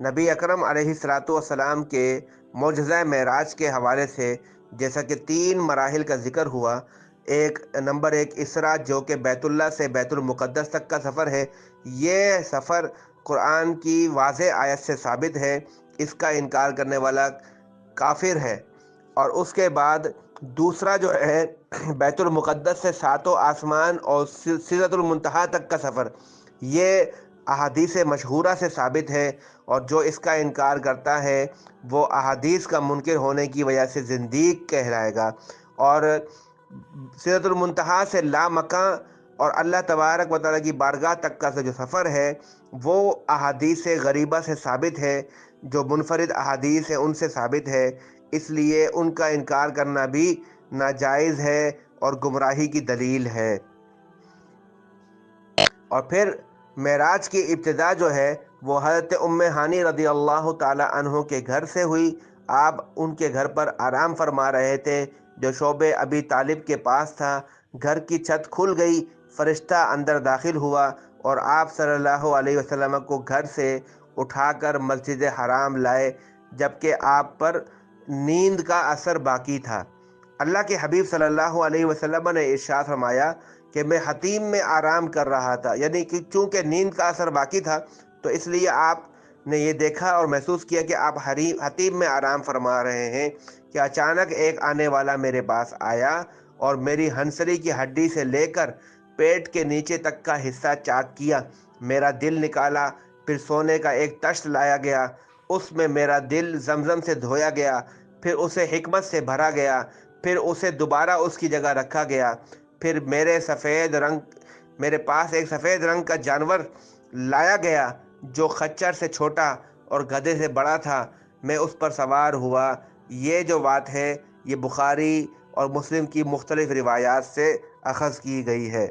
نبی اکرم علیہ الصلاۃ والسلام کے معجزہ معراج کے حوالے سے جیسا کہ 3 مراحل کا ذکر ہوا، نمبر 1 اسراء، جو کہ بیت اللہ سے بیت المقدس تک کا سفر ہے۔ یہ سفر قرآن کی واضح آیت سے ثابت ہے، اس کا انکار کرنے والا کافر ہے۔ اور اس کے بعد دوسرا جو ہے بیت المقدس سے 7 آسمان اور سدرۃ المنتہا تک کا سفر، یہ احادیث مشہورہ سے ثابت ہے، اور جو اس کا انکار کرتا ہے وہ احادیث کا منکر ہونے کی وجہ سے زندیق کہلائے گا۔ اور سدرۃ المنتہا سے لامکاں اور اللہ تبارک و تعالیٰ کی بارگاہ تک کا جو سفر ہے وہ احادیث غریبہ سے ثابت ہے، جو منفرد احادیث ہیں ان سے ثابت ہے، اس لیے ان کا انکار کرنا بھی ناجائز ہے اور گمراہی کی دلیل ہے۔ اور پھر معراج کی ابتدا جو ہے وہ حضرت ام ہانی رضی اللہ تعالی عنہ کے گھر سے ہوئی۔ آپ ان کے گھر پر آرام فرما رہے تھے جو شعبہ ابی طالب کے پاس تھا۔ گھر کی چھت کھل گئی، فرشتہ اندر داخل ہوا اور آپ صلی اللہ علیہ وسلم کو گھر سے اٹھا کر مسجد حرام لائے، جبکہ آپ پر نیند کا اثر باقی تھا۔ اللہ کے حبیب صلی اللہ علیہ وسلم نے ارشاد فرمایا کہ میں حتیم میں آرام کر رہا تھا، یعنی کہ چونکہ نیند کا اثر باقی تھا تو اس لیے آپ نے یہ دیکھا اور محسوس کیا کہ آپ حتیم میں آرام فرما رہے ہیں کہ اچانک ایک آنے والا میرے پاس آیا اور میری ہنسری کی ہڈی سے لے کر پیٹ کے نیچے تک کا حصہ چاک کیا، میرا دل نکالا، پھر سونے کا ایک تشت لایا گیا، اس میں میرا دل زمزم سے دھویا گیا، پھر اسے حکمت سے بھرا گیا، پھر اسے دوبارہ اس کی جگہ رکھا گیا، پھر میرے پاس ایک سفید رنگ کا جانور لایا گیا جو خچر سے چھوٹا اور گدھے سے بڑا تھا، میں اس پر سوار ہوا۔ یہ جو بات ہے یہ بخاری اور مسلم کی مختلف روایات سے اخذ کی گئی ہے۔